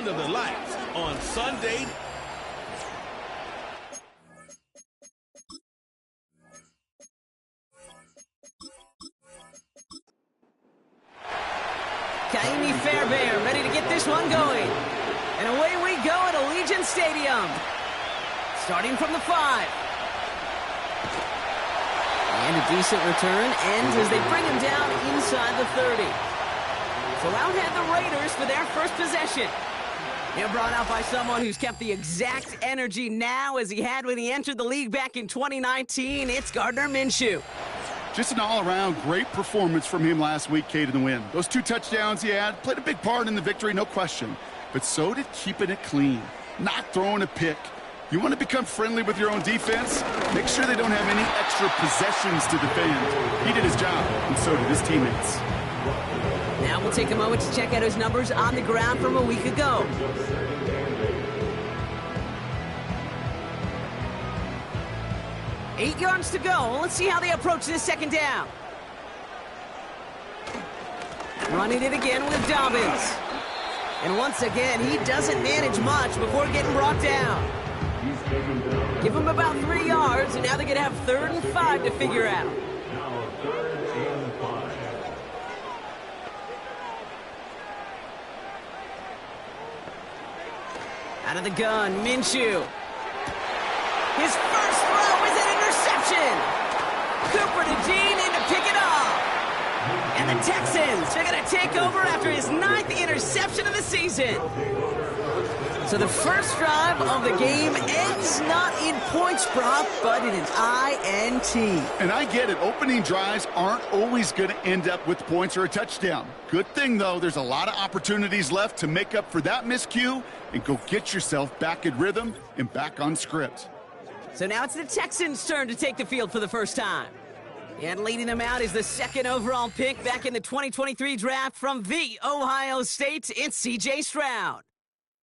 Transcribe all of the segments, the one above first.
under the lights on Sunday. Kaimi Fairbairn ready to get this one going. And away we go at Allegiant Stadium. Starting from the 5. And a decent return ends as they bring him down inside the 30. So out head the Raiders for their first possession. They're brought out by someone who's kept the exact energy now as he had when he entered the league back in 2019. It's Gardner Minshew. Just an all-around great performance from him last week, Kate, in the win. Those 2 touchdowns he had played a big part in the victory, no question. But so did keeping it clean, not throwing a pick. You want to become friendly with your own defense? Make sure they don't have any extra possessions to defend. He did his job, and so did his teammates. Now we'll take a moment to check out his numbers on the ground from a week ago. Eight yards to go. Let's see how they approach this second down. Running it again with Dobbins. And once again, he doesn't manage much before getting brought down. Give him about 3 yards, and now they're going to have 3rd and 5 to figure out. Out of the gun, Minshew. His first throw is an interception. Cooper to Dean in to pick it off. And the Texans are going to take over after his 9th interception of the season. So the first drive of the game ends not in points, Brock, but in an INT. And I get it. Opening drives aren't always going to end up with points or a touchdown. Good thing, though, there's a lot of opportunities left to make up for that miscue and go get yourself back in rhythm and back on script. So now it's the Texans' turn to take the field for the first time. And leading them out is the 2nd overall pick back in the 2023 draft from the Ohio State. It's C.J. Stroud.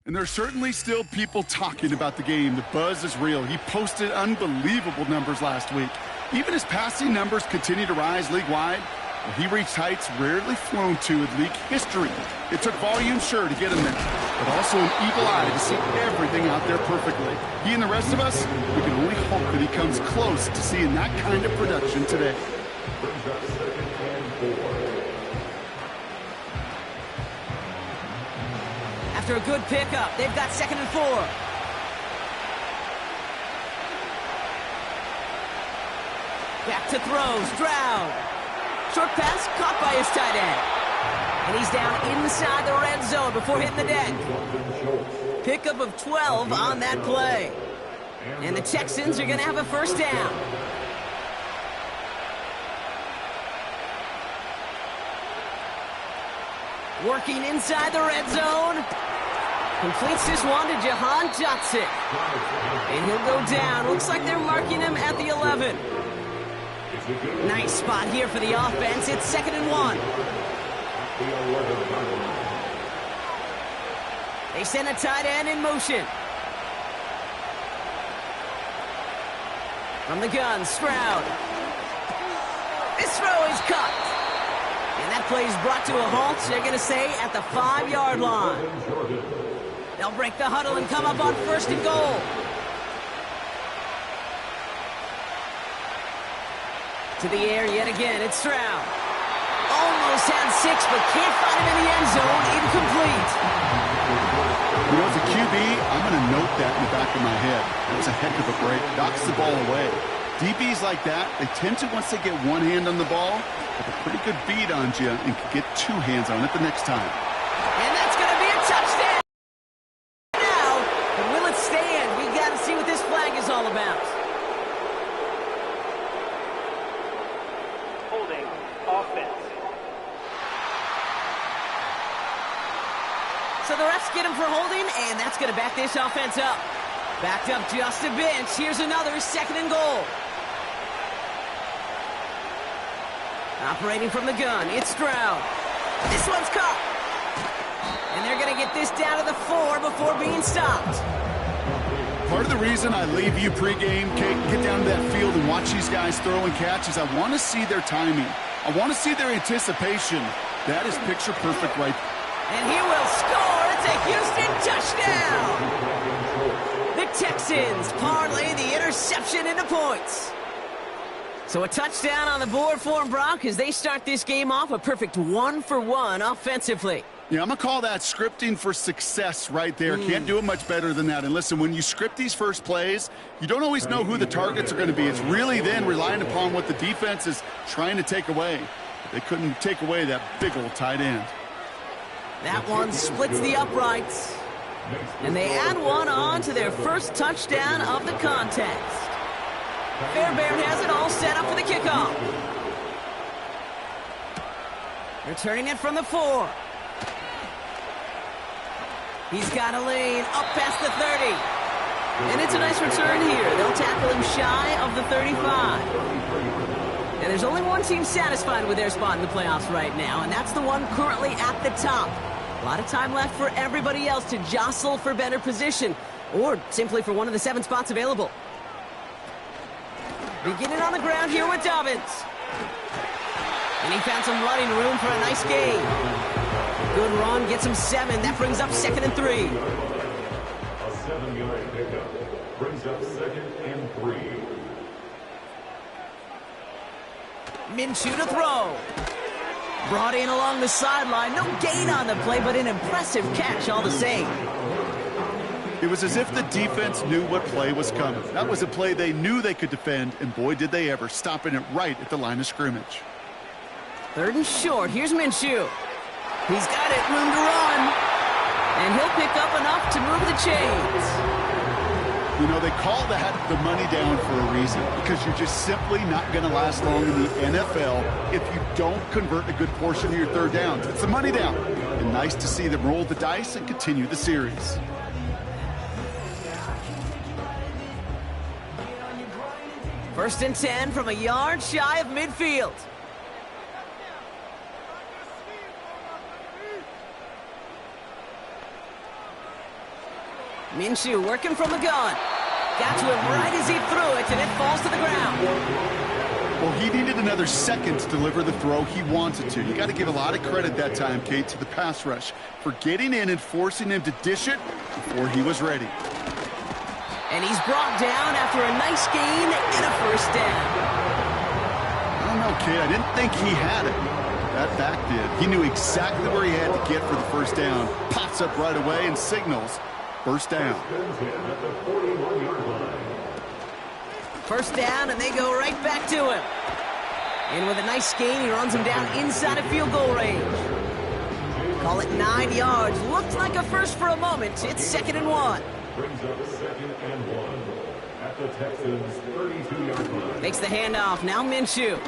And there's certainly still people talking about the game. The buzz is real. He posted unbelievable numbers last week. Even his passing numbers continue to rise league-wide. Well, he reached heights rarely flown to in league history. It took volume, sure, to get him there, but also an eagle eye to see everything out there perfectly. He and the rest of us, we can only hope that he comes close to seeing that kind of production today. After a good pickup, they've got 2nd and 4. Back to throw, Stroud. Short pass caught by his tight end. And he's down inside the red zone before hitting the deck. Pickup of 12 on that play. And the Texans are going to have a first down. Working inside the red zone. Completes this one to Jahan Dotson. And he'll go down. Looks like they're marking him at the 11. Nice spot here for the offense. It's 2nd and 1. They send a tight end in motion. From the gun, Stroud. This throw is cut. And that play is brought to a halt. They're going to say at the 5-yard line. They'll break the huddle and come up on 1st and goal. To the air yet again, it's Stroud. Almost had 6, but can't find him in the end zone. Incomplete. You know, as a QB, I'm going to note that in the back of my head. That was a heck of a break. Knocks the ball away. DBs like that, they tend to, once they get one hand on the ball, have a pretty good beat on you and can get 2 hands on it the next time. And that's going to be a touchdown. Now, but will it stand? We got to see what this flag is all about. Holding offense. So the refs get him for holding, and that's going to back this offense up. Backed up just a bit. Here's another 2nd and goal. Operating from the gun, it's Stroud. This one's caught. And they're going to get this down to the 4 before being stopped. Part of the reason I leave you pregame, Kate, get down to that field and watch these guys throw and catch is I want to see their timing. I want to see their anticipation. That is picture perfect right there. And he will score. It's a Houston touchdown. Texans parlay the interception into points. So a touchdown on the board for them, Brock, as they start this game off a perfect 1-for-1 offensively. Yeah, I'm going to call that scripting for success right there. Can't do it much better than that. And listen, when you script these first plays, you don't always know who the targets are going to be. It's really then relying upon what the defense is trying to take away. They couldn't take away that big old tight end. That one splits the uprights. And they add one on to their first touchdown of the contest. Fairbairn has it all set up for the kickoff. Returning it from the 4. He's got a lane up past the 30. And it's a nice return here. They'll tackle him shy of the 35. And there's only one team satisfied with their spot in the playoffs right now, and that's the one currently at the top. A lot of time left for everybody else to jostle for better position, or simply for one of the 7 spots available. Beginning on the ground here with Dobbins. And he found some running room for a nice gain. Good run, gets him 7. That brings up 2nd and 3. A 7-yard pickup brings up 2nd and 3. Minshew to throw. Brought in along the sideline. No gain on the play, but an impressive catch all the same. It was as if the defense knew what play was coming. That was a play they knew they could defend, and boy, did they ever, stopping it right at the line of scrimmage. 3rd and short. Here's Minshew. He's got it, room to run. And he'll pick up enough to move the chains. You know, they call that the money down for a reason, because you're just simply not going to last long in the NFL if you don't convert a good portion of your 3rd downs. It's the money down. And nice to see them roll the dice and continue the series. First and 10 from a yard shy of midfield. Minshew working from the gun. Got to him right as he threw it, and it falls to the ground. Well, he needed another second to deliver the throw he wanted to. You got to give a lot of credit that time, Kate, to the pass rush for getting in and forcing him to dish it before he was ready. And he's brought down after a nice gain and a first down. I don't know, Kate. I didn't think he had it. That back did. He knew exactly where he had to get for the first down. Pops up right away and signals first down. First down, and they go right back to him. And with a nice gain, he runs him down inside of field goal range. Call it 9 yards. Looked like a first for a moment. It's 2nd and 1. Brings up 2nd and 1 at the Texans' 32-yard line. Makes the handoff. Now Minshew.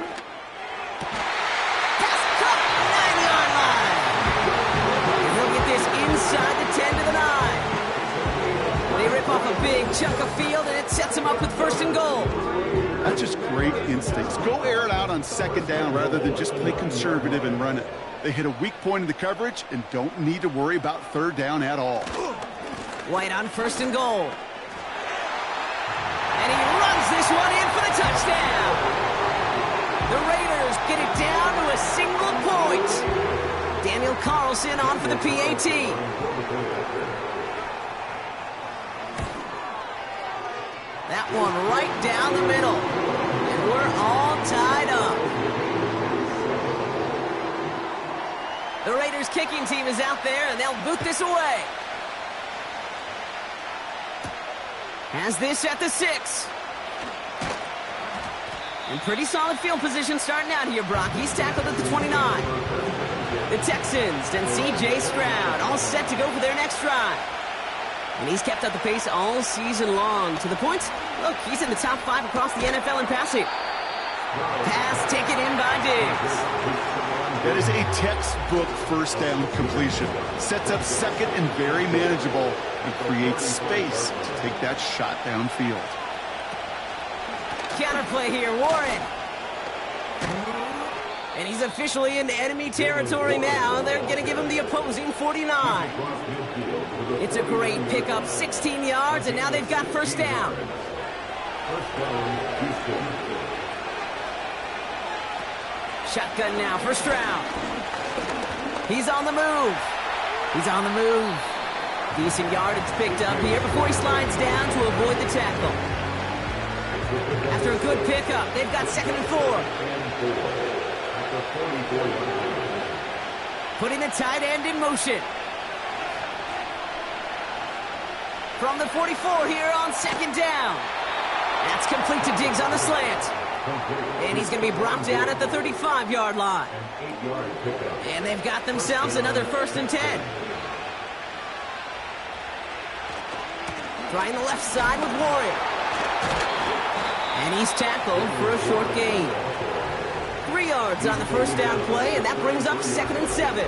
Pass caught. 9-yard line. And he'll get this inside the 10 to the 9. They rip off a big chunk of field, and it sets him up with 1st and goal. That's just great instincts. Go air it out on 2nd down rather than just play conservative and run it. They hit a weak point in the coverage and don't need to worry about 3rd down at all. White on 1st and goal. And he runs this one in for the touchdown. The Raiders get it down to a single point. Daniel Carlson on for the PAT. That one right down the middle. And we're all tied up. The Raiders kicking team is out there, and they'll boot this away. Has this at the 6. And pretty solid field position starting out here, Brock. He's tackled at the 29. The Texans and C.J. Stroud all set to go for their next drive. And he's kept up the pace all season long. To the point, look, he's in the top 5 across the NFL in passing. Pass taken in by Diggs. That is a textbook first down completion. Sets up 2nd and very manageable and creates space to take that shot downfield. Counterplay here, Warren. And he's officially into enemy territory now. They're going to give him the opposing 49. It's a great pickup, 16 yards, and now they've got first down. Shotgun now, first round. He's on the move. He's on the move. Decent yardage picked up here before he slides down to avoid the tackle. After a good pickup, they've got 2nd and 4. Putting the tight end in motion. From the 44 here on 2nd down. That's complete to Diggs on the slant. And he's going to be brought down at the 35-yard line. And they've got themselves another 1st and 10. Trying the left side with Warrior. And he's tackled for a short gain. 3 yards on the 1st down play, and that brings up 2nd and 7.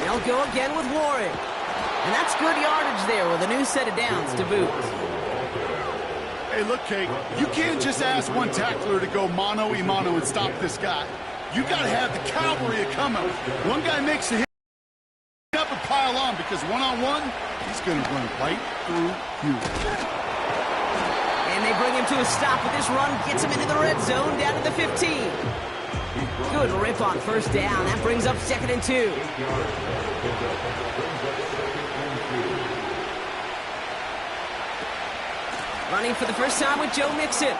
They'll go again with Warren. And that's good yardage there with a new set of downs to boot. Hey, look, Kate, you can't just ask one tackler to go mano-a-mano and stop this guy. You got to have the cavalry coming. One guy makes a hit up and pile on because one-on-one, he's going to run right through you. And they bring him to a stop with this run, gets him into the red zone down to the 15. Good rip on 1st down. That brings up 2nd and 2. Running for the first time with Joe Mixon.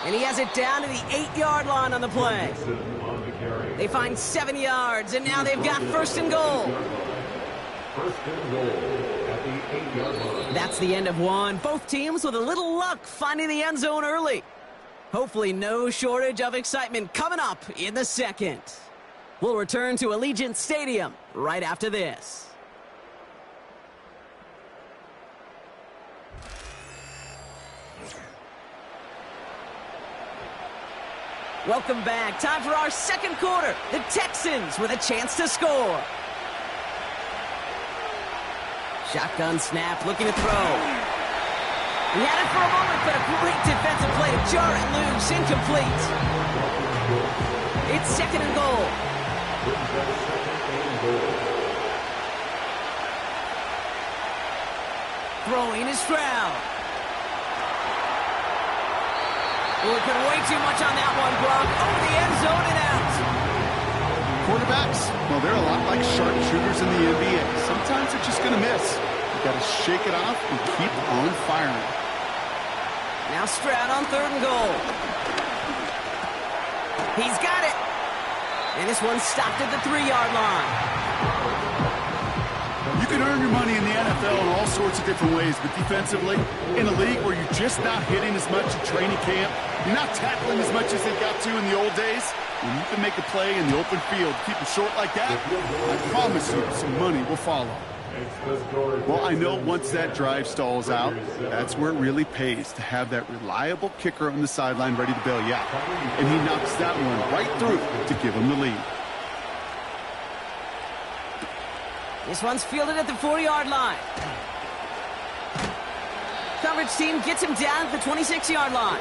And he has it down to the 8-yard line on the play. They find 7 yards, and now they've got 1st and goal. 1st and goal at the 8-yard line. That's the end of one. Both teams with a little luck finding the end zone early. Hopefully no shortage of excitement coming up in the 2nd. We'll return to Allegiant Stadium right after this. Welcome back. Time for our 2nd quarter. The Texans with a chance to score. Shotgun snap, looking to throw. He had it for a moment, but a great defensive play to jar it loose. Incomplete. It's 2nd and goal. Throwing is Stroud. Looking way too much on that one, Brock. Over the end zone and out. Quarterbacks, well, they're a lot like sharpshooters in the NBA. Sometimes they're just going to miss. You got to shake it off and keep on firing. Now Stroud on 3rd and goal. He's got it. And this one stopped at the 3-yard line. You can earn your money in the NFL in all sorts of different ways, but defensively, in a league where you're just not hitting as much at training camp, you're not tackling as much as they got to in the old days, when you can make a play in the open field, keep it short like that, I promise you some money will follow. Well, I know once that drive stalls out, that's where it really pays to have that reliable kicker on the sideline ready to bail you out. And he knocks that one right through to give him the lead. This one's fielded at the 40-yard line. Coverage team gets him down at the 26-yard line.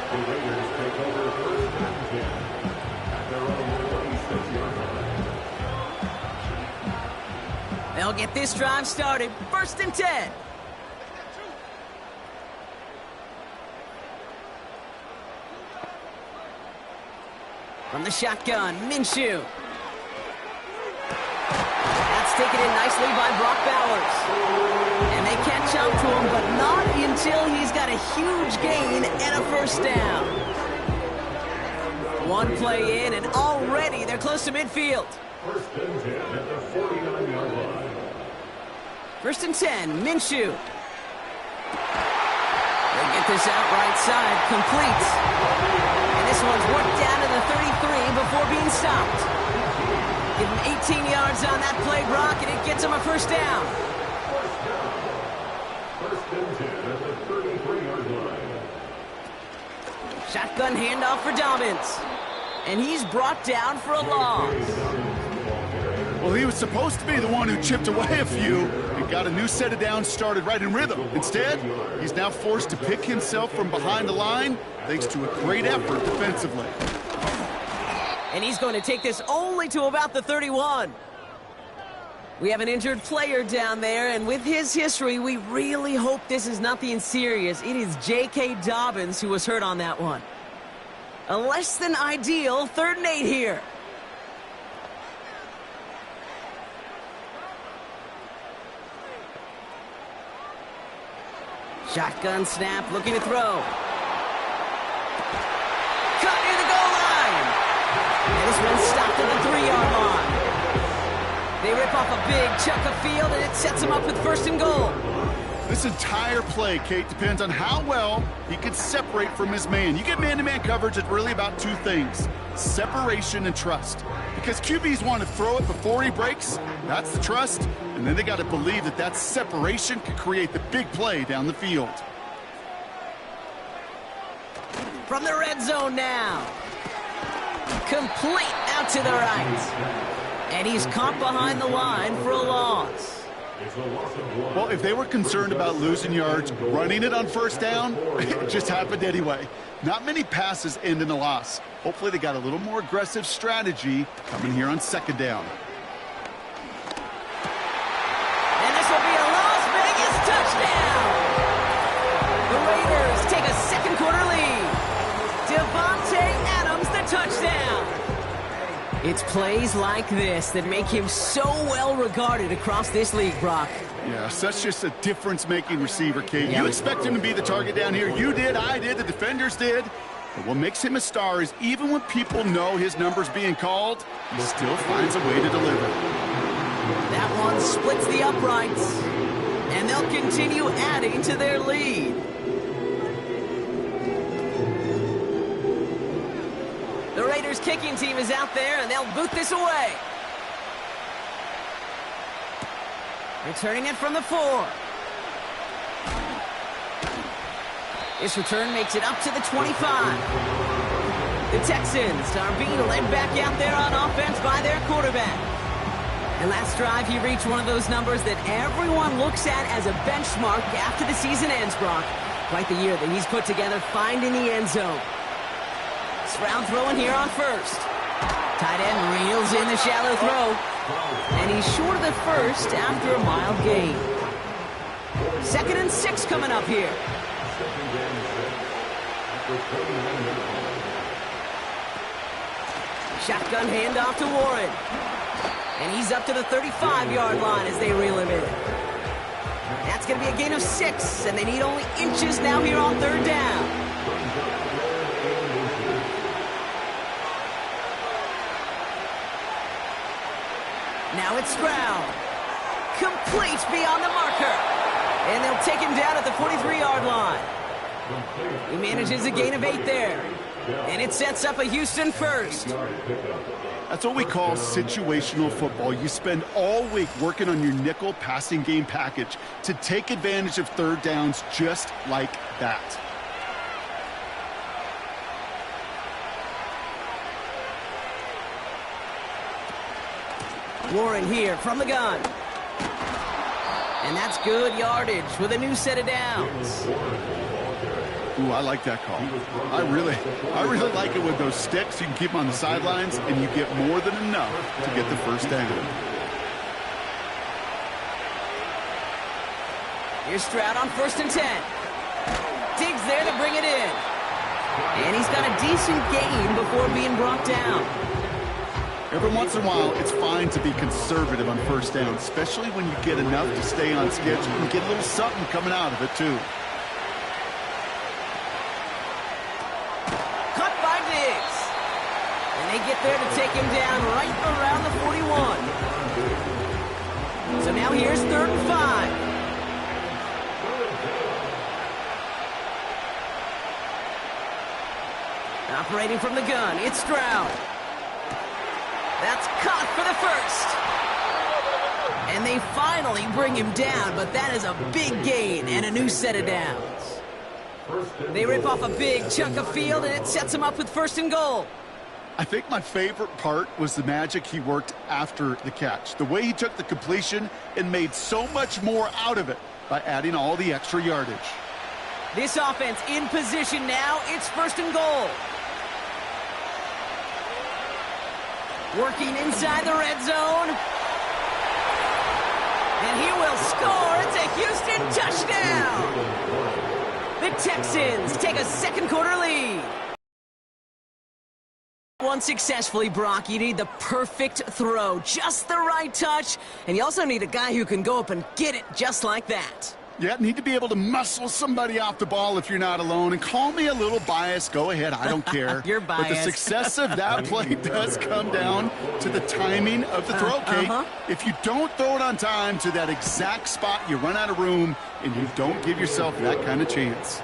They'll get this drive started. 1st and 10. From the shotgun, Minshew. That's taken in nicely by Brock Bowers. And they catch up to him, but not until he's got a huge gain and a 1st down. One play in, and already they're close to midfield. 1st and 10 at the 49-yard line. 1st and 10, Minshew. They get this out right side, complete. And this one's worked down to the 33 before being stopped. Give him 18 yards on that play, Brock, and it gets him a 1st down. 1st and 10 at the 33-yard line. Shotgun handoff for Dobbins. And he's brought down for a loss. Well, he was supposed to be the one who chipped away a few and got a new set of downs started right in rhythm. Instead, he's now forced to pick himself from behind the line thanks to a great effort defensively. And he's going to take this only to about the 31. We have an injured player down there, and with his history, we really hope this is nothing serious. It is J.K. Dobbins who was hurt on that one. A less than ideal 3rd and 8 here. Shotgun snap, looking to throw. Cut near the goal line. And this one's stopped at the 3-yard line. They rip off a big chunk of field, and it sets them up with 1st and goal. This entire play, Kate, depends on how well he can separate from his man. You get man-to-man coverage, it's really about 2 things: separation and trust. Because QBs want to throw it before he breaks, that's the trust, and then they got to believe that that separation can create the big play down the field. From the red zone now. Complete out to the right. And he's caught behind the line for a loss. Well, if they were concerned about losing yards, running it on 1st down, it just happened anyway. Not many passes end in a loss. Hopefully they got a little more aggressive strategy coming here on 2nd down. And this will be a Las Vegas touchdown. The Raiders take a 2nd quarter lead. Devontae Adams, the touchdown. It's plays like this that make him so well regarded across this league, Brock. Yeah, such just a difference-making receiver, Kate. You expect him to be the target down here. You did, I did, the defenders did. But what makes him a star is even when people know his number's being called, he still finds a way to deliver. That one splits the uprights, and they'll continue adding to their lead. The Raiders' kicking team is out there, and they'll boot this away. Returning it from the 4. This return makes it up to the 25. The Texans are being led back out there on offense by their quarterback. And last drive, he reached one of those numbers that everyone looks at as a benchmark after the season ends, Brock. Quite the year that he's put together finding the end zone. Round throwing here on 1st. Tight end reels in the shallow throw. And he's short of the 1st after a mild gain. 2nd and 6 coming up here. Shotgun handoff to Warren. And he's up to the 35-yard line as they reel him in. That's going to be a gain of 6, and they need only inches now here on 3rd down. Now it's Stroud. Complete beyond the marker. And they'll take him down at the 43-yard line. He manages a gain of 8 there. And it sets up a Houston 1st. That's what we call situational football. You spend all week working on your nickel passing game package to take advantage of 3rd downs just like that. Warren here from the gun. And that's good yardage with a new set of downs. Ooh, I like that call. I really like it with those sticks. You can keep them on the sidelines, and you get more than enough to get the 1st down. Here's Stroud on 1st and 10. Diggs there to bring it in. And he's got a decent gain before being brought down. Every once in a while, it's fine to be conservative on 1st down, especially when you get enough to stay on schedule and get a little something coming out of it, too. Cut by Diggs. And they get there to take him down right around the 41. So now here's 3rd and 5. Operating from the gun, it's Stroud. That's caught for the 1st. And they finally bring him down, but that is a big gain and a new set of downs. They rip off a big chunk of field, and it sets them up with 1st and goal. I think my favorite part was the magic he worked after the catch. The way he took the completion and made so much more out of it by adding all the extra yardage. This offense in position now. It's 1st and goal. Working inside the red zone. And he will score. It's a Houston touchdown. The Texans take a 2nd quarter lead. run successfully, Brock, you need the perfect throw, just the right touch, and you also need a guy who can go up and get it just like that. Yeah, need to be able to muscle somebody off the ball if you're not alone. And call me a little biased. Go ahead. I don't care. You're biased. But the success of that play does come down to the timing of the throw, Kate. If you don't throw it on time to that exact spot, you run out of room, and you don't give yourself that kind of chance.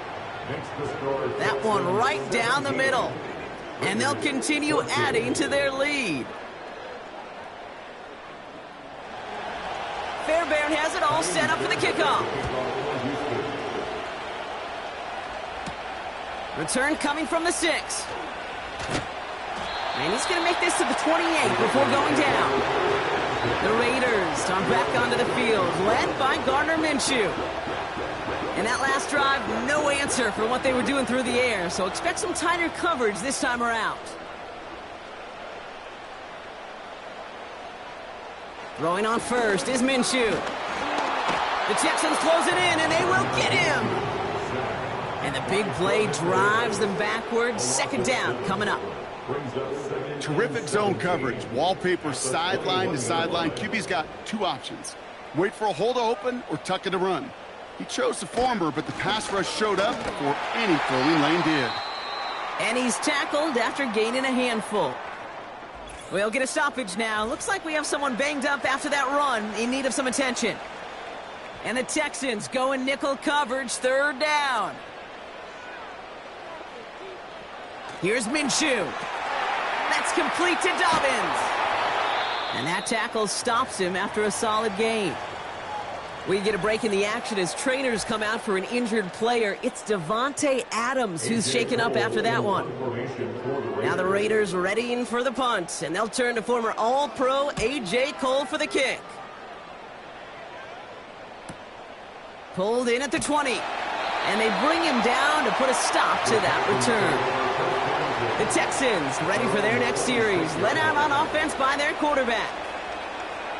That one right down the middle. And they'll continue adding to their lead. Fairbairn has it all set up for the kickoff. Return coming from the 6. And he's going to make this to the 28 before going down. The Raiders are back onto the field, led by Gardner Minshew. And that last drive, no answer for what they were doing through the air, so expect some tighter coverage this time around. Throwing on first is Minshew. The Texans close it in, and they will get him. And the big play drives them backwards. Second down coming up. Terrific zone coverage. Wallpaper sideline to sideline. QB's got two options. Wait for a hole to open or tuck it to run. He chose the former, but the pass rush showed up before any throwing lane did. And he's tackled after gaining a handful. We'll get a stoppage now. Looks like we have someone banged up after that run in need of some attention. And the Texans go in nickel coverage, third down. Here's Minshew. That's complete to Dobbins. And that tackle stops him after a solid gain. We get a break in the action as trainers come out for an injured player. It's Devontae Adams who's shaken up after that one. Now the Raiders readying for the punt, and they'll turn to former All-Pro A.J. Cole for the kick. Pulled in at the 20, and they bring him down to put a stop to that return. The Texans ready for their next series, led out on offense by their quarterback.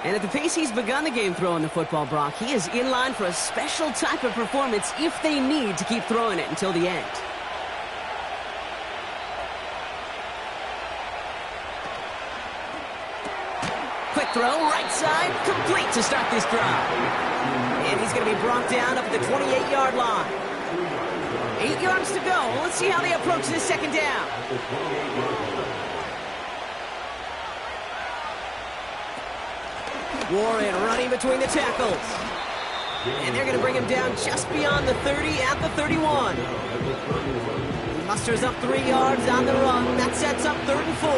And at the pace he's begun the game throwing the football, Brock, he is in line for a special type of performance if they need to keep throwing it until the end. Quick throw, right side, complete to start this drive. And he's going to be brought down up at the 28-yard line. 8 yards to go. Let's see how they approach this second down. Warren running between the tackles. And they're going to bring him down just beyond the 30 at the 31. He musters up 3 yards on the run. That sets up 3rd and 4.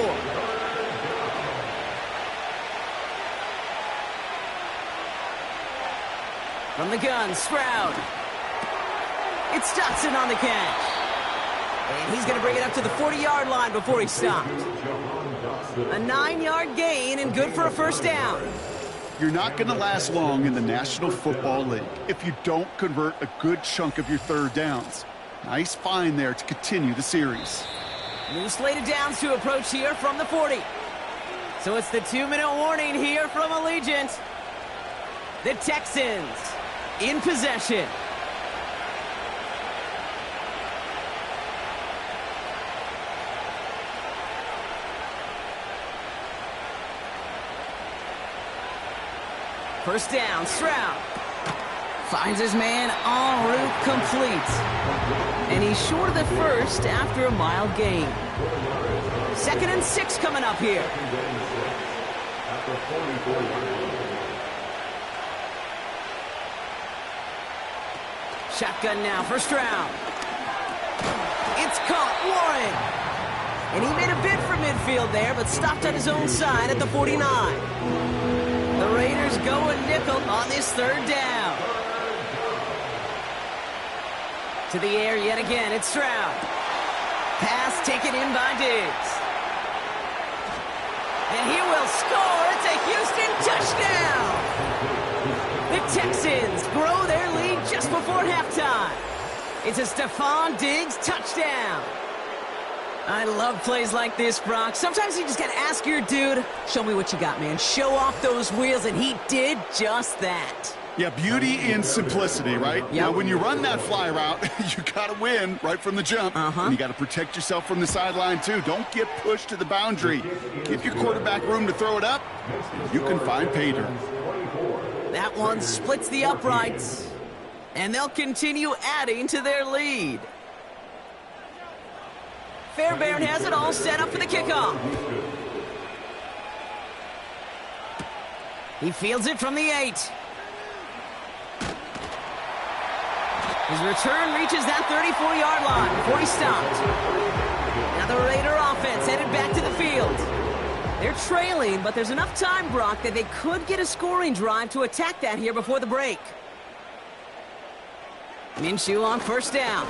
From the gun, Stroud. It's Dotson on the catch. And he's going to bring it up to the 40-yard line before he stopped. A 9-yard gain and good for a first down. You're not going to last long in the National Football League if you don't convert a good chunk of your third downs. Nice find there to continue the series. New slated downs to approach here from the 40. So it's the 2-minute warning here from Allegiant. The Texans in possession. First down, Stroud. Finds his man en route complete. And he's short of the first after a mild gain. 2nd and 6 coming up here. Shotgun now for Stroud. It's caught, Warren. And he made a bid for midfield there, but stopped on his own side at the 49. The Raiders go a nickel on this 3rd down. To the air yet again, it's Stroud. Pass taken in by Diggs. And he will score. It's a Houston touchdown. The Texans grow their lead just before halftime. It's a Stephon Diggs touchdown. I love plays like this, Brock. Sometimes you just got to ask your dude, show me what you got, man. Show off those wheels, and he did just that. Yeah, beauty in simplicity, right? Yep. Now, when you run that fly route, you got to win right from the jump. And you got to protect yourself from the sideline, too. Don't get pushed to the boundary. Give your quarterback room to throw it up. You can find pay dirt. That one splits the uprights. And they'll continue adding to their lead. Fairbairn has it all set up for the kickoff. He fields it from the 8. His return reaches that 34-yard line before he stopped. Now the Raider offense headed back to the field. They're trailing, but there's enough time, Brock, that they could get a scoring drive to attack that here before the break. Minshew on first down.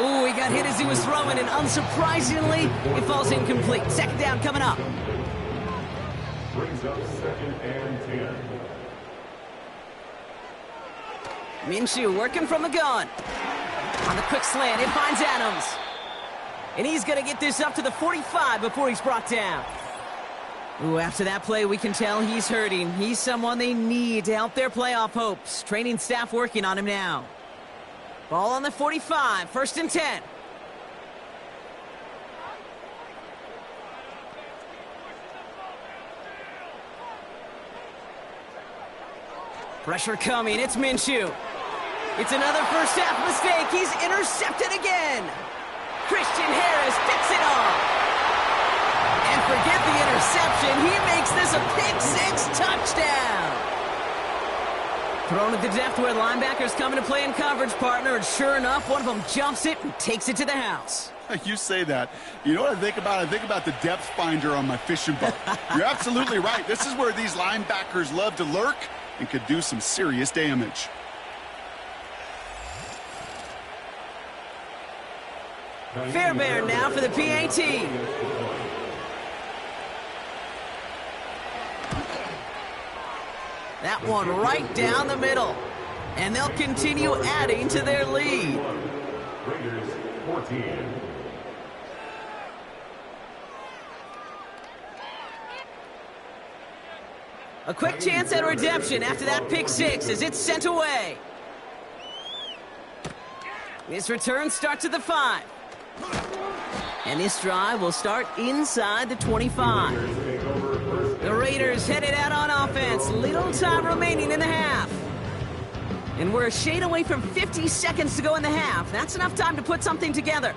Ooh, he got hit as he was throwing, and unsurprisingly, it falls incomplete. Second down coming up. Brings up 2nd and 10. Minshew working from the gun. On the quick slant, it finds Adams. And he's going to get this up to the 45 before he's brought down. Ooh, after that play, we can tell he's hurting. He's someone they need to help their playoff hopes. Training staff working on him now. Ball on the 45, 1st and 10. Pressure coming, it's Minshew. It's another first half mistake. He's intercepted again. Christian Harris picks it off. And forget the interception. He makes this a pick-6 touchdown. Thrown at the depth where linebackers come into play in coverage, partner. And sure enough, one of them jumps it and takes it to the house. You say that. You know what I think about? I think about the depth finder on my fishing boat. You're absolutely right. This is where these linebackers love to lurk and could do some serious damage. Fairbairn now for the PAT. That one right down the middle. And they'll continue adding to their lead. Raiders 14. A quick chance at redemption after that pick-6 as it's sent away. This return starts at the 5. And this drive will start inside the 25. The Raiders headed out on offense. Little time remaining in the half. And we're a shade away from 50 seconds to go in the half. That's enough time to put something together.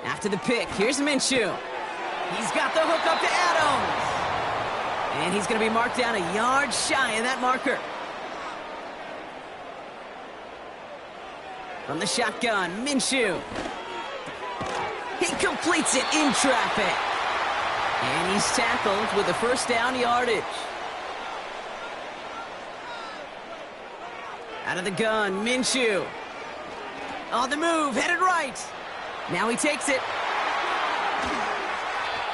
After the pick, here's Minshew. He's got the hook up to Adams. And he's going to be marked down a yard shy of that marker. From the shotgun, Minshew. He completes it in traffic. And he's tackled with the first down yardage. Out of the gun, Minshew. On the move, headed right. Now he takes it.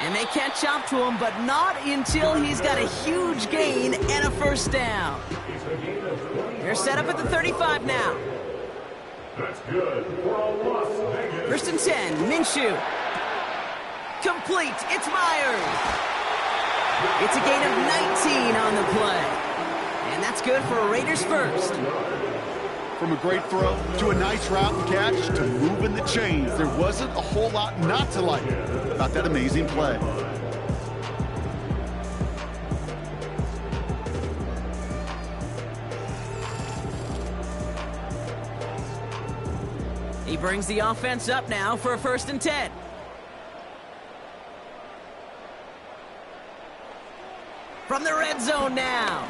And they catch up to him, but not until he's got a huge gain and a first down. They're set up at the 35 now. That's good for Las Vegas. 1st and 10, Minshew. Complete, it's Myers. It's a gain of 19 on the play. And that's good for a Raiders first. From a great throw to a nice route and catch to moving the chains, there wasn't a whole lot not to like about that amazing play. He brings the offense up now for a 1st and 10. From the red zone now.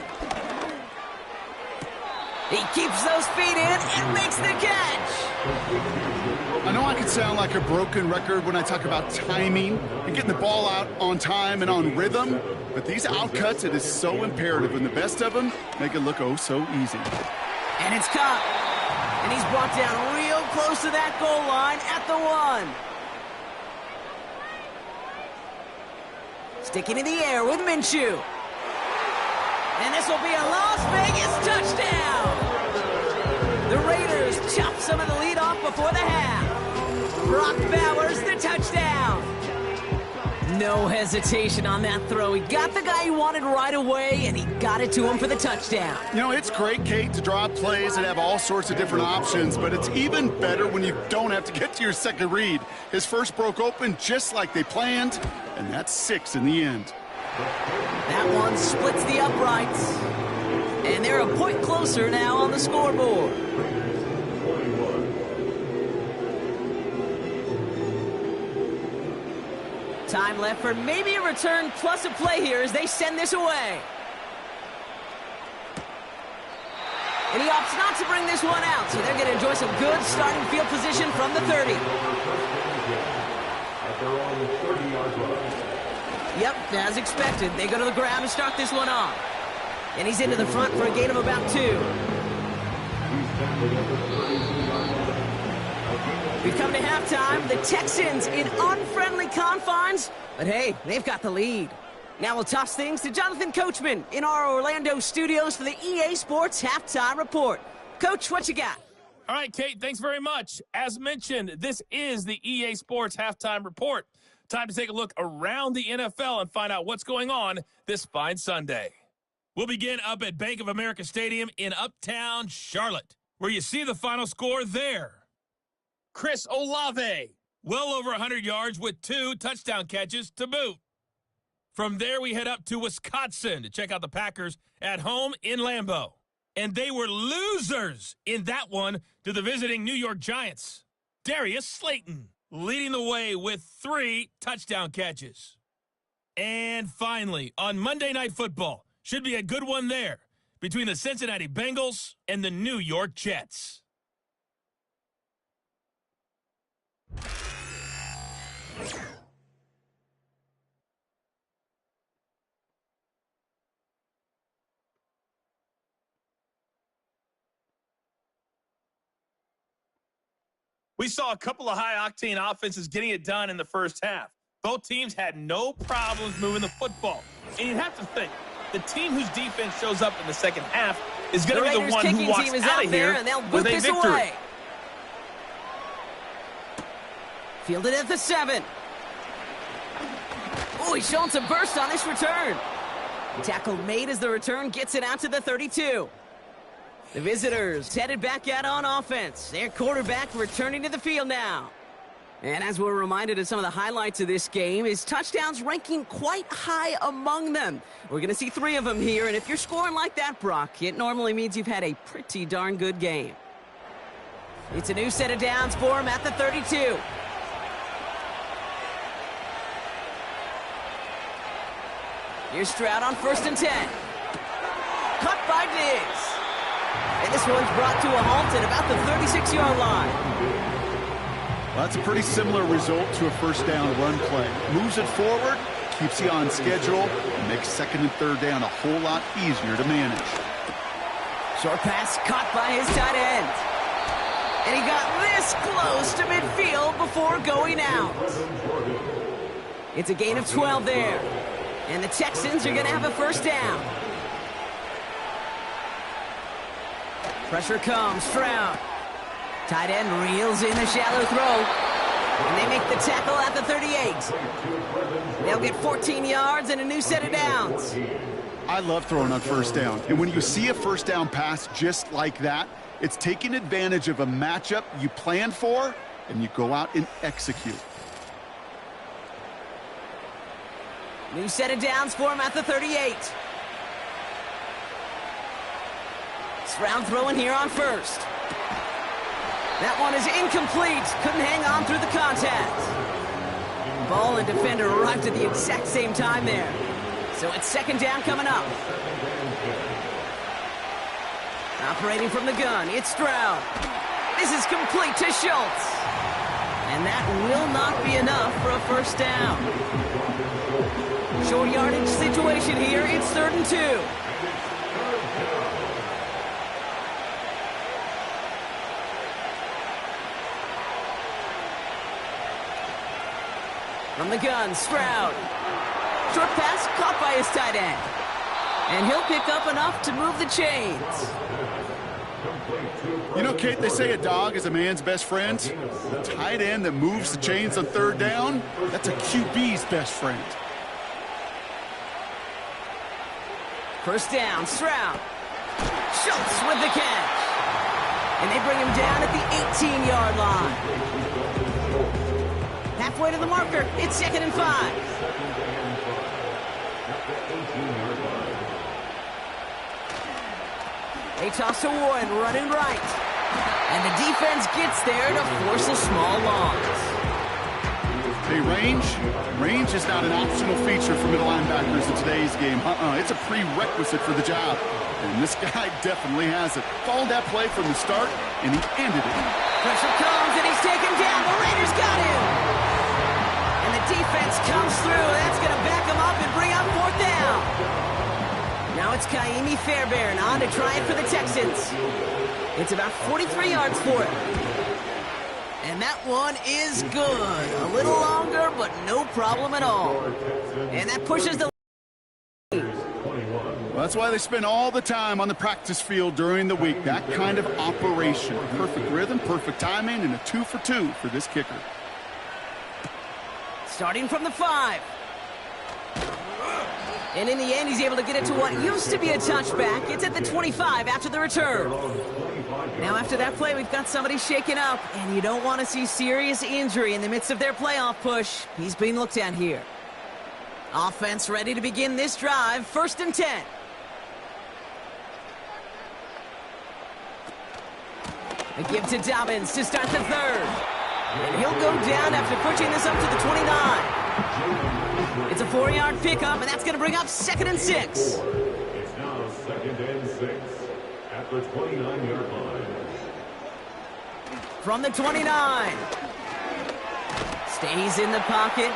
He keeps those feet in and makes the catch. I know I can sound like a broken record when I talk about timing and getting the ball out on time and on rhythm, but these outcuts, it is so imperative, and the best of them make it look oh so easy. And it's caught. And he's brought down real close to that goal line at the 1. Sticking in the air with Minshew. And this will be a Las Vegas touchdown. The Raiders chop some of the lead off before the half. Brock Bowers, the touchdown. No hesitation on that throw. He got the guy he wanted right away, and he got it to him for the touchdown. You know, it's great, Kate, to draw up plays and have all sorts of different options, but it's even better when you don't have to get to your second read. His first broke open just like they planned, and that's 6 in the end. That one splits the uprights, and they're a point closer now on the scoreboard. Time left for maybe a return plus a play here as they send this away. And he opts not to bring this one out, so they're going to enjoy some good starting field position from the 30. Yep, as expected, they go to the ground to start this one off. And he's into the front for a gain of about 2. We've come to halftime. The Texans in unfriendly confines. But hey, they've got the lead. Now we'll toss things to Jonathan Coachman in our Orlando studios for the EA Sports Halftime Report. Coach, what you got? All right, Kate, thanks very much. As mentioned, this is the EA Sports Halftime Report. Time to take a look around the NFL and find out what's going on this fine Sunday. We'll begin up at Bank of America Stadium in Uptown Charlotte, where you see the final score there. Chris Olave, well over 100 yards with 2 touchdown catches to boot. From there, we head up to Wisconsin to check out the Packers at home in Lambeau. And they were losers in that one to the visiting New York Giants. Darius Slayton leading the way with 3 touchdown catches. And finally, on Monday Night Football, should be a good one there between the Cincinnati Bengals and the New York Jets. We saw a couple of high-octane offenses getting it done in the first half. Both teams had no problems moving the football. And you'd have to think, the team whose defense shows up in the second half is going to be the one who walks out of here with a victory. Away. Fielded at the 7. Oh, he's showing some burst on this return. Tackle made as the return gets it out to the 32. The visitors headed back out on offense. Their quarterback returning to the field now. And as we're reminded of some of the highlights of this game, his touchdowns ranking quite high among them. We're going to see 3 of them here, and if you're scoring like that, Brock, it normally means you've had a pretty darn good game. It's a new set of downs for him at the 32. Here's Stroud on 1st and 10. Cut by Diggs. And this one's brought to a halt at about the 36-yard line. Well, that's a pretty similar result to a first down run play. Moves it forward, keeps you on schedule, and makes 2nd and 3rd down a whole lot easier to manage. Short pass caught by his tight end. And he got this close to midfield before going out. It's a gain of 12 there. And the Texans are going to have a first down. Pressure comes, Stroud. Tight end reels in the shallow throw. And they make the tackle at the 38. They'll get 14 yards and a new set of downs. I love throwing on first down. And when you see a first down pass just like that, it's taking advantage of a matchup you plan for, and you go out and execute. New set of downs for him at the 38. Stroud throwing here on 1st. That one is incomplete. Couldn't hang on through the contact. Ball and defender arrived at the exact same time there. So it's 2nd down coming up. Operating from the gun, it's Stroud. This is complete to Schultz. And that will not be enough for a first down. Short yardage situation here. It's 3rd and 2. From the gun, Stroud. Short pass caught by his tight end. And he'll pick up enough to move the chains. You know, Kate, they say a dog is a man's best friend. The tight end that moves the chains on third down, that's a QB's best friend. First down, Stroud. Schultz with the catch. And they bring him down at the 18-yard line. Halfway to the marker, it's 2nd and 5. They toss to Warren, running right. And the defense gets there to force a small loss. Hey, range is not an optional feature for middle linebackers in today's game. It's a prerequisite for the job. And this guy definitely has it. Followed that play from the start, and he ended it. Pressure comes, and he's taken down. The Raiders got him. And the defense comes through. That's going to back him up and bring up 4th down. Now it's Kaimi Fairbairn on to try it for the Texans. It's about 43 yards for it. And that one is good. A little longer, but no problem at all. And that pushes the... Well, that's why they spend all the time on the practice field during the week. That kind of operation. Perfect rhythm, perfect timing, and a 2 for 2 for this kicker. Starting from the 5. And in the end, he's able to get it to what used to be a touchback. It's at the 25 after the return. Now, after that play, we've got somebody shaken up, and you don't want to see serious injury in the midst of their playoff push. He's being looked at here. Offense ready to begin this drive. 1st and 10. A give to Dobbins to start the 3rd. And he'll go down after pushing this up to the 29. It's a 4-yard pickup, and that's going to bring up 2nd and 6. It's now 2nd and 6 at the 29-yard line. From the 29. Stays in the pocket.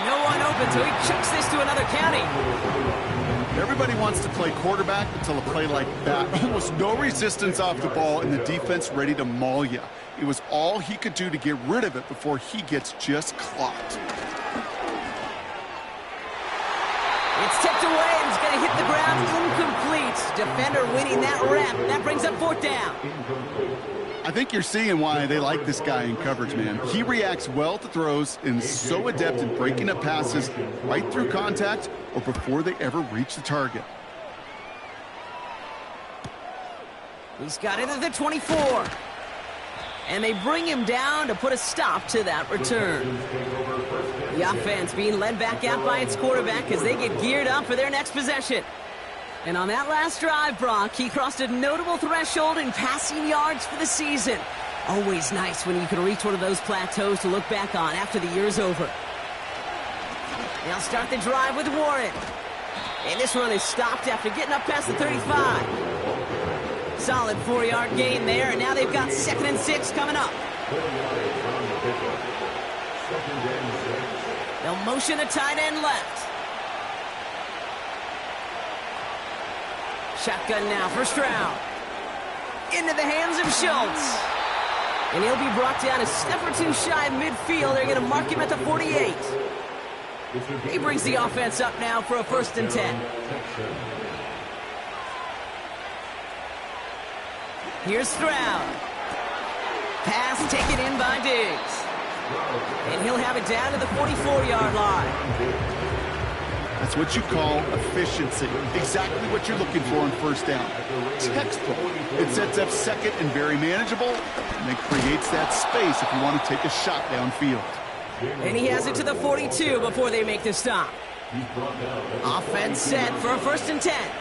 No one open, so he chucks this to another county. Everybody wants to play quarterback until a play like that. Almost no resistance off the ball, and the defense ready to maul you. It was all he could do to get rid of it before he gets just clocked. It's tipped away, and it's going to hit the ground incomplete. Defender winning that rep. That brings up 4th down. I think you're seeing why they like this guy in coverage, man. He reacts well to throws and is so adept in breaking up passes right through contact or before they ever reach the target. He's got it at the 24. And they bring him down to put a stop to that return. The offense being led back out by its quarterback as they get geared up for their next possession. And on that last drive, Brock, he crossed a notable threshold in passing yards for the season. Always nice when you can reach one of those plateaus to look back on after the year's over. They'll start the drive with Warren. And this one is stopped after getting up past the 35. Solid 4-yard gain there, and now they've got 2nd and 6 coming up. They'll motion a tight end left. Shotgun now for Stroud. Into the hands of Schultz. And he'll be brought down a step or two shy of midfield. They're going to mark him at the 48. He brings the offense up now for a 1st and 10. Here's Stroud. Pass taken in by Diggs. And he'll have it down to the 44-yard line. That's what you call efficiency. Exactly what you're looking for on 1st down. Textbook. It sets up 2nd and very manageable, and it creates that space if you want to take a shot downfield. And he has it to the 42 before they make the stop. Offense set for a 1st and 10.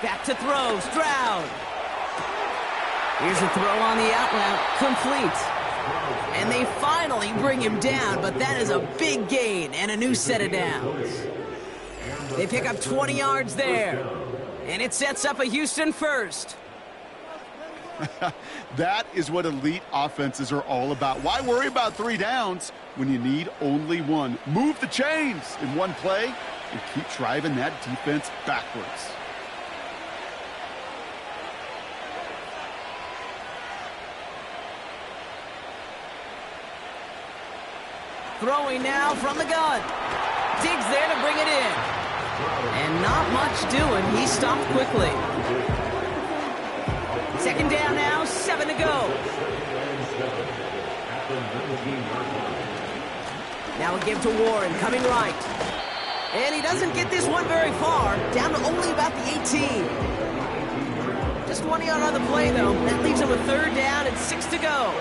Back to throw, Stroud. Here's a throw on the out route, complete. And they finally bring him down, but that is a big gain and a new set of downs. They pick up 20 yards there, and it sets up a Houston 1st. That is what elite offenses are all about. Why worry about 3 downs when you need only 1? Move the chains in one play and keep driving that defense backwards. Throwing now from the gun. Digs there to bring it in. And not much doing. He stopped quickly. Second down now, 7 to go. Now a give to Warren, coming right. And he doesn't get this one very far, down to only about the 18. Just 1 yard on the play, though. That leaves him a third down and 6 to go.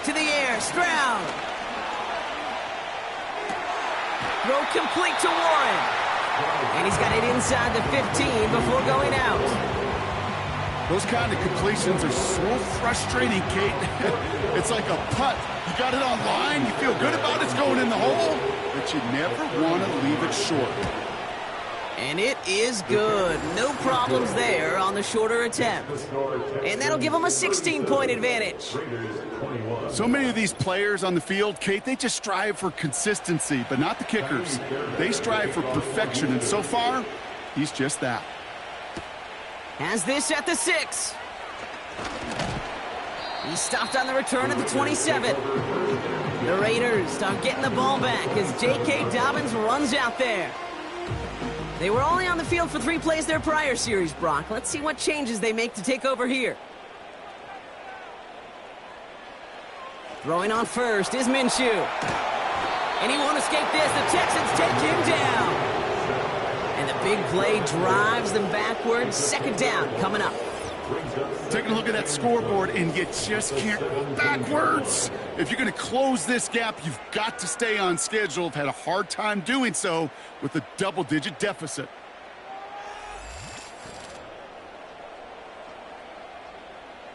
To the air, Stroud. Throw complete to Warren. And he's got it inside the 15 before going out. Those kind of completions are so frustrating, Kate. It's like a putt. You got it on line, you feel good about it's going in the hole, but you never want to leave it short. And it is good. No problems there on the shorter attempt. And that'll give them a 16-point advantage. So many of these players on the field, Kate, they just strive for consistency, but not the kickers. They strive for perfection, and so far, he's just that. Has this at the 6. He stopped on the return at the 27. The Raiders start getting the ball back as J.K. Dobbins runs out there. They were only on the field for 3 plays their prior series, Brock. Let's see what changes they make to take over here. Throwing on first is Minshew. And he won't escape this. The Texans take him down. And the big play drives them backwards. Second down coming up. Taking a look at that scoreboard, and you just can't go backwards. If you're going to close this gap, you've got to stay on schedule. I've had a hard time doing so with a double-digit deficit.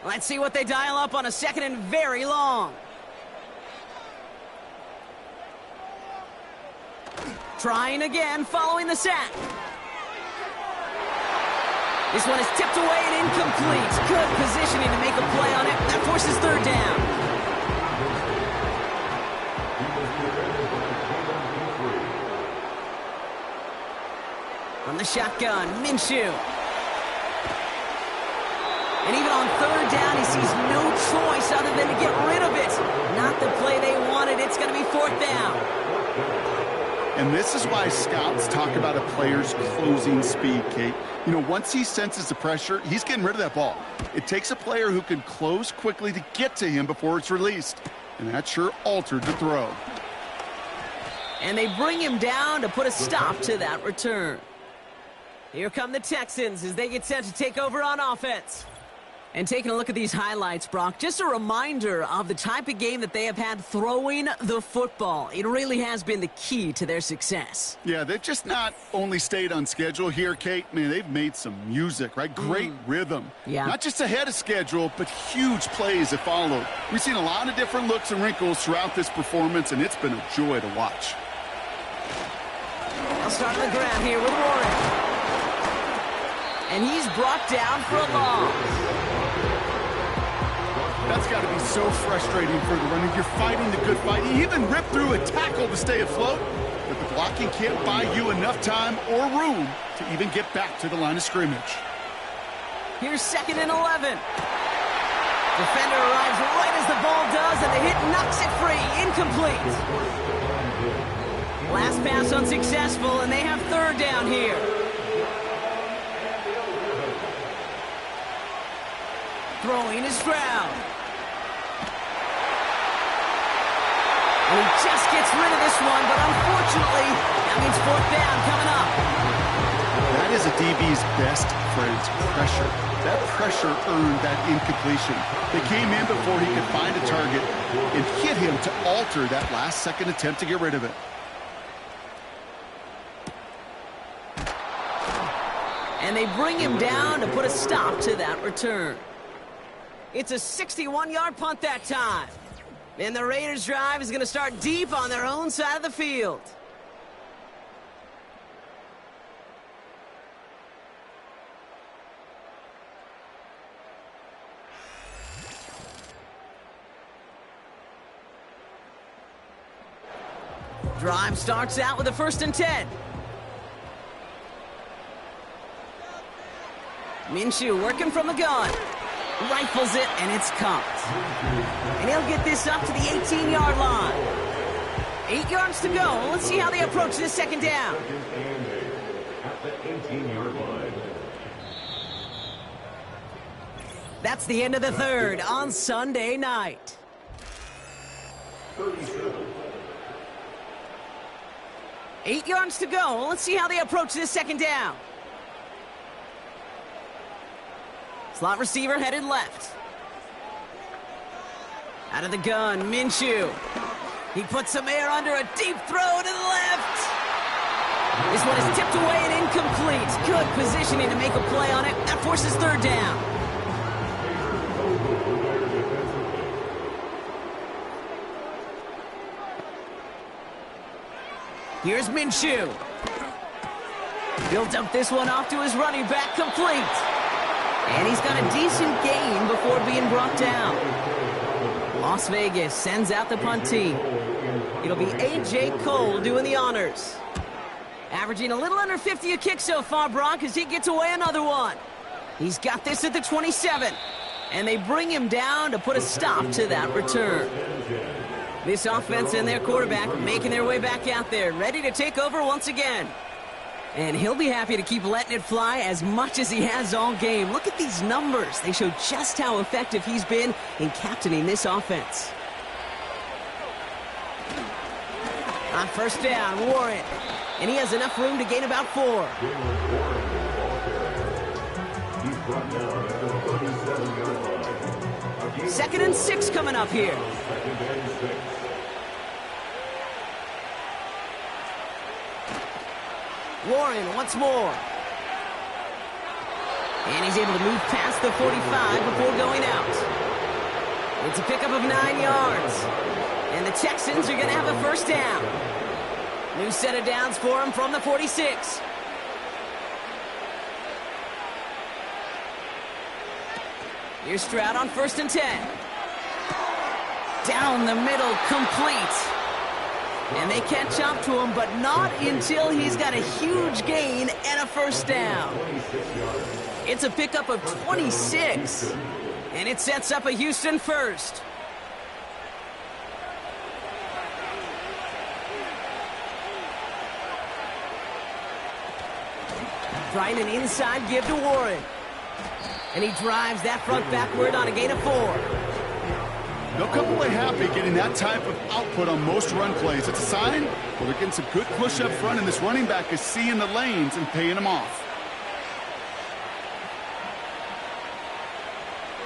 Let's see what they dial up on a second and very long. Trying again, following the sack. This one is tipped away and incomplete. Good positioning to make a play on it. That forces third down. From the shotgun, Minshew. And even on third down, he sees no choice other than to get rid of it. Not the play they wanted. It's going to be fourth down. And this is why scouts talk about a player's closing speed, Kate. You know, once he senses the pressure, he's getting rid of that ball. It takes a player who can close quickly to get to him before it's released. And that sure altered the throw. And they bring him down to put a stop to that return. Here come the Texans as they get set to take over on offense. And taking a look at these highlights, Brock, just a reminder of the type of game that they have had throwing the football. It really has been the key to their success. Yeah, they've just not only stayed on schedule here, Kate. Man, they've made some music, right? Great rhythm. Yeah. Not just ahead of schedule, but huge plays have followed. We've seen a lot of different looks and wrinkles throughout this performance, and it's been a joy to watch. They'll start on the ground here with Warren. And he's brought down for a loss. That's got to be so frustrating for the runner. You're fighting the good fight. You even rip through a tackle to stay afloat, but the blocking can't buy you enough time or room to even get back to the line of scrimmage. Here's 2nd and 11. Defender arrives right as the ball does, and the hit knocks it free. Incomplete. Last pass unsuccessful, and they have third down here. Throwing is Stroud. And he just gets rid of this one, but unfortunately, that means fourth down coming up. That is a DB's best friend, pressure. That pressure earned that incompletion. They came in before he could find a target and hit him to alter that last-second attempt to get rid of it. And they bring him down to put a stop to that return. It's a 61-yard punt that time. And the Raiders' drive is going to start deep on their own side of the field. Drive starts out with a 1st and 10. Minshew working from the gun. Rifles it, and it's caught. And he'll get this up to the 18-yard line. 8 yards to go. Let's see how they approach this second down. At the 18-yard line. That's the end of the third on Sunday night. 37. 8 yards to go. Let's see how they approach this second down. Slot receiver headed left. Out of the gun, Minshew. He puts some air under a deep throw to the left. This one is tipped away and incomplete. Good positioning to make a play on it. That forces third down. Here's Minshew. He'll dump this one off to his running back, complete. And he's got a decent gain before being brought down. Las Vegas sends out the punt team. It'll be A.J. Cole doing the honors. Averaging a little under 50 a kick so far, Brock, as he gets away another one. He's got this at the 27. And they bring him down to put a stop to that return. This offense and their quarterback making their way back out there, ready to take over once again. And he'll be happy to keep letting it fly as much as he has all game. Look at these numbers. They show just how effective he's been in captaining this offense. On first down, Warren. And he has enough room to gain about 4. Second and 6 coming up here. Warren once more. And he's able to move past the 45 before going out. It's a pickup of 9 yards. And the Texans are going to have a first down. New set of downs for him from the 46. Here's Stroud on first and 10. Down the middle, complete. And they catch up to him, but not until he's got a huge gain and a first down. It's a pickup of 26. And it sets up a Houston first. Trying an inside give to Warren. And he drives that front backward on a gain of 4. They'll come away happy getting that type of output on most run plays. It's a sign, well, they're getting some good push up front, and this running back is seeing the lanes and paying them off.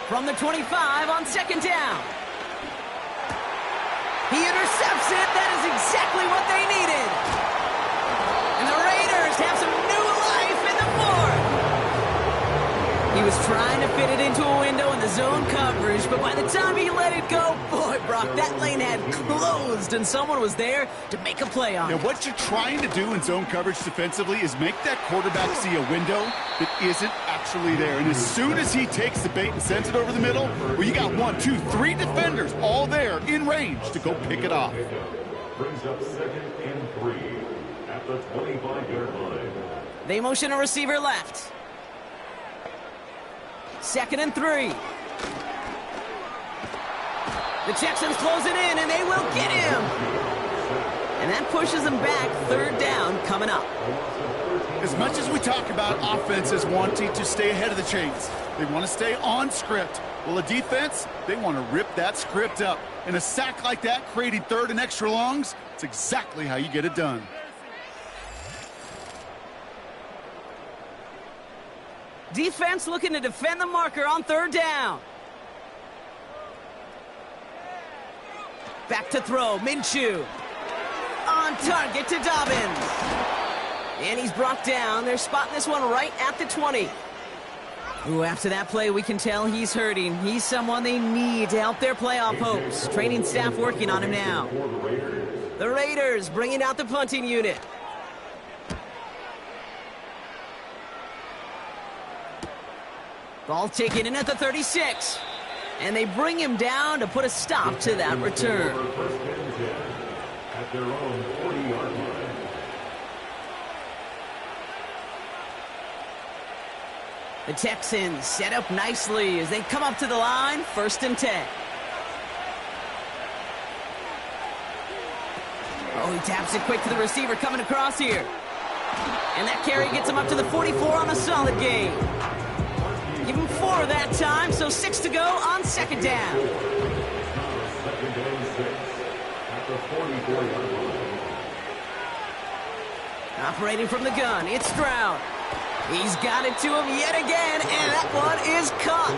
From the 25 on second down. He intercepts it. That is exactly what they needed. And the Raiders have some new life in the fourth. He was trying to fit it into a window in the zone coverage, but by the time he let it go, boy, Brock, that lane had closed, and someone was there to make a play on it. Now, what you're trying to do in zone coverage defensively is make that quarterback see a window that isn't actually there. And as soon as he takes the bait and sends it over the middle, well, you got 1, 2, 3 defenders all there in range to go pick it off. Brings up second and 3 at the 25-yard line. They motion a receiver left. Second and 3. The Texans close it in, and they will get him. And that pushes them back. Third down coming up. As much as we talk about offenses wanting to stay ahead of the chains, they want to stay on script. Well, a defense, they want to rip that script up. And a sack like that, creating third and extra longs, it's exactly how you get it done. Defense looking to defend the marker on third down. Back to throw, Minshew. On target to Dobbins. And he's brought down. They're spotting this one right at the 20. Ooh, after that play, we can tell he's hurting. He's someone they need to help their playoff hopes. Training staff working on him now. The Raiders bringing out the punting unit. Ball taken in at the 36. And they bring him down to put a stop to that return. At their own 40-yard line. The Texans set up nicely as they come up to the line, 1st and 10. Oh, he taps it quick to the receiver coming across here. And that carry gets him up to the 44 on a solid gain. Give him 4 that time, so 6 to go on 2nd down. 2nd and 6 at the 44-yard line. Operating from the gun, it's Stroud. He's got it to him yet again, and that one is caught.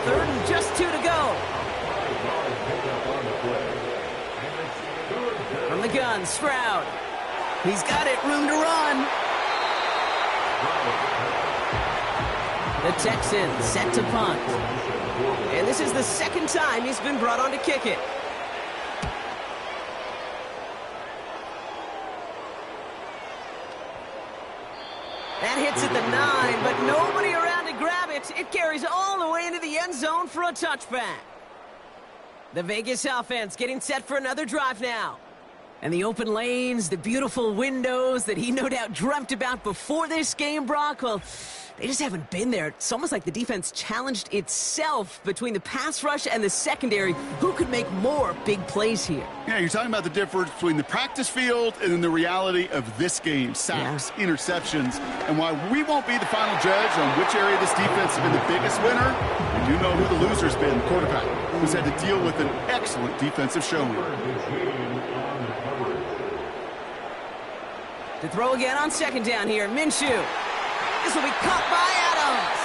3rd and just 2 to go. From the gun, Stroud. He's got it, room to run. The Texans set to punt. And this is the 2nd time he's been brought on to kick it. That hits at the 9, but nobody around to grab it. It carries all the way into the end zone for a touchback. The Vegas offense getting set for another drive now. And the open lanes, the beautiful windows that he no doubt dreamt about before this game, Brock, well, they just haven't been there. It's almost like the defense challenged itself between the pass rush and the secondary. Who could make more big plays here? Yeah, you're talking about the difference between the practice field and then the reality of this game. Sacks, interceptions. And while we won't be the final judge on which area this defense has been the biggest winner, we do know who the loser's been, the quarterback, who's had to deal with an excellent defensive showing. To throw again on 2nd down here, Minshew. This will be caught by Adams.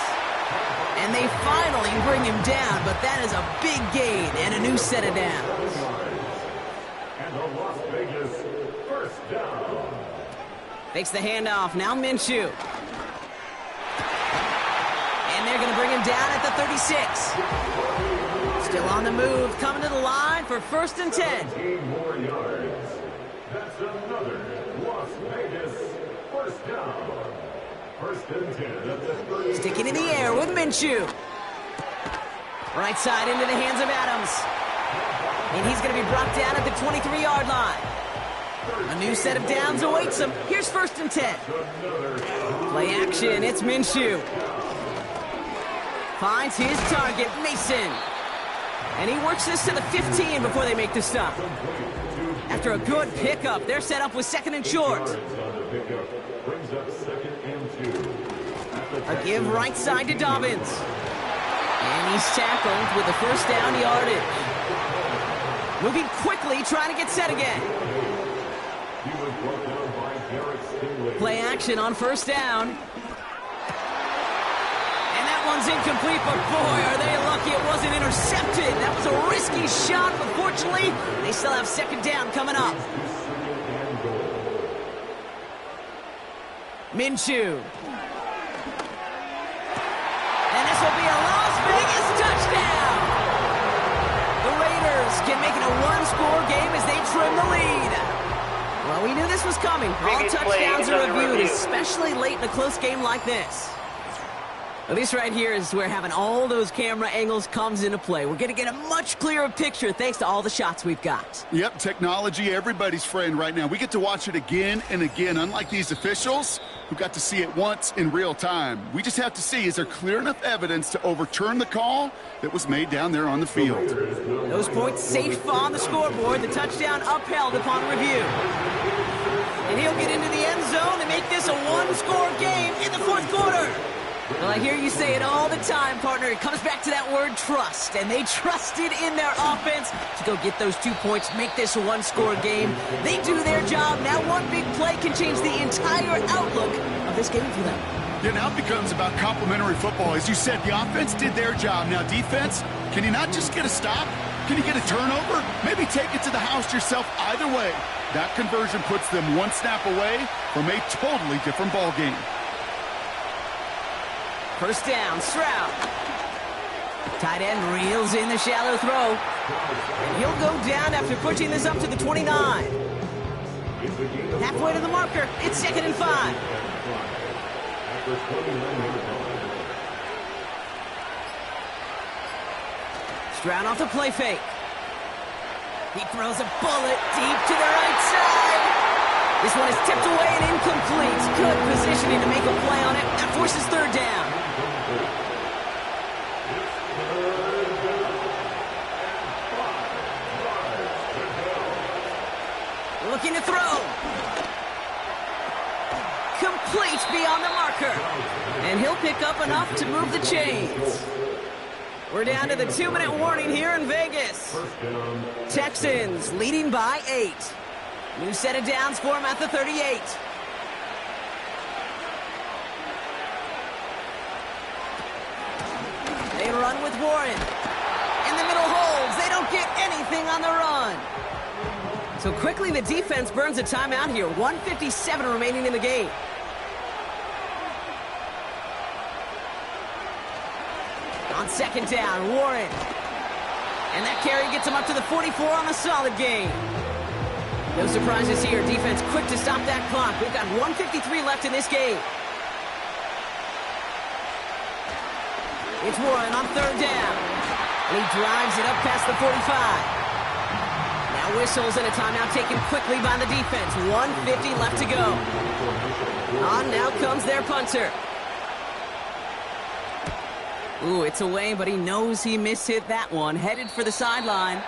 And they finally bring him down, but that is a big gain and a new set of downs. And the Las Vegas 1st down. Fakes the handoff, now Minshew. And they're going to bring him down at the 36. Still on the move, coming to the line for 1st and 10. 15 more yards. That's another Las Vegas 1st down. 1st and 10 at the 30. Sticking in the air with Minshew. Right side into the hands of Adams. And he's going to be brought down at the 23-yard line. A new set of downs awaits him. Here's 1st and 10. Play action, it's Minshew. Finds his target, Mason. And he works this to the 15 before they make the stop. After a good pickup, they're set up with 2nd and short. A give right side to Dobbins. And he's tackled with the 1st down yardage. Moving quickly, trying to get set again. Play action on 1st down. And that one's incomplete, but boy, are they lucky it wasn't intercepted. That was a risky shot, but fortunately, they still have 2nd down coming up. Minshew. And this will be a Las Vegas touchdown. The Raiders can make it a 1-score game as they trim the lead. Well, we knew this was coming. All touchdowns are reviewed, especially late in a close game like this. Well, this right here is where having all those camera angles comes into play. We're going to get a much clearer picture thanks to all the shots we've got. Yep, technology, everybody's friend right now. We get to watch it again and again, unlike these officials who got to see it once in real time. We just have to see, is there clear enough evidence to overturn the call that was made down there on the field? Those points safe on the scoreboard. The touchdown upheld upon review. And he'll get into the end zone and make this a 1-score game in the 4th quarter. Well, I hear you say it all the time, partner. It comes back to that word trust, and they trusted in their offense to go get those 2 points, make this a 1-score game. They do their job. Now one big play can change the entire outlook of this game for them. Yeah, now it becomes about complementary football. As you said, the offense did their job. Now defense, can you not just get a stop? Can you get a turnover? Maybe take it to the house yourself. Either way, that conversion puts them 1 snap away from a totally different ball game. 1st down, Stroud. Tight end reels in the shallow throw. And he'll go down after pushing this up to the 29. Halfway to the marker, it's 2nd and 5. Stroud off the play fake. He throws a bullet deep to the right side. This one is tipped away and incomplete. Good positioning to make a play on it. That forces 3rd down. Looking to throw. Complete beyond the marker. And he'll pick up enough to move the chains. We're down to the 2-minute warning here in Vegas. Texans leading by 8. New set of downs for him at the 38. They run with Warren. In the middle holds. They don't get anything on the run. So quickly the defense burns a timeout here. 1:57 remaining in the game. On second down, Warren. And that carry gets him up to the 44 on a solid gain. No surprises here. Defense quick to stop that clock. We've got 1:53 left in this game. It's Warren on third down. And he drives it up past the 45. Now whistles and a timeout taken quickly by the defense. 1:50 left to go. On now comes their punter. Ooh, it's away, but he knows he mishit that one. Headed for the sideline.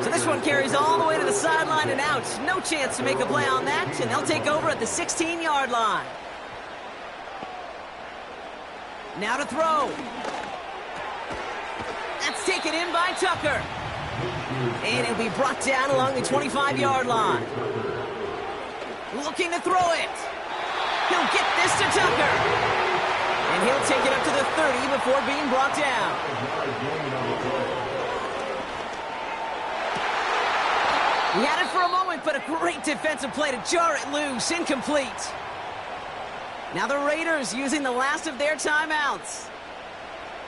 So this one carries all the way to the sideline and out. No chance to make a play on that, and they'll take over at the 16-yard line. Now to throw. That's taken in by Tucker. And it'll be brought down along the 25-yard line. Looking to throw it. He'll get this to Tucker. And he'll take it up to the 30 before being brought down. He had it for a moment, but a great defensive play to jar it loose. Incomplete. Now the Raiders using the last of their timeouts.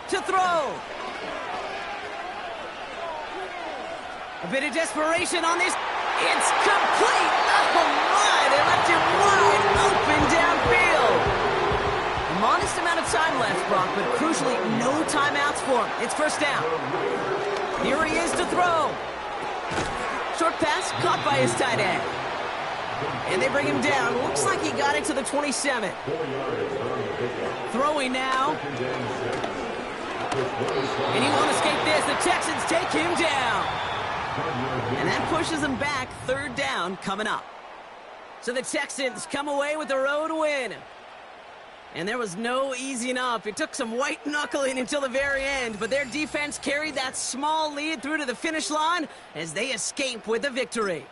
To throw. A bit of desperation on this. It's complete. Oh, my. They left him wide open downfield. A modest amount of time left, Brock, but crucially, no timeouts for him. It's first down. Here he is to throw. Short pass caught by his tight end. And they bring him down. Looks like he got it to the 27. Throwing now. And he won't escape this. The Texans take him down. And that pushes them back. Third down coming up. So the Texans come away with the road win. And there was no easing up. It took some white knuckling until the very end, but their defense carried that small lead through to the finish line as they escape with the victory.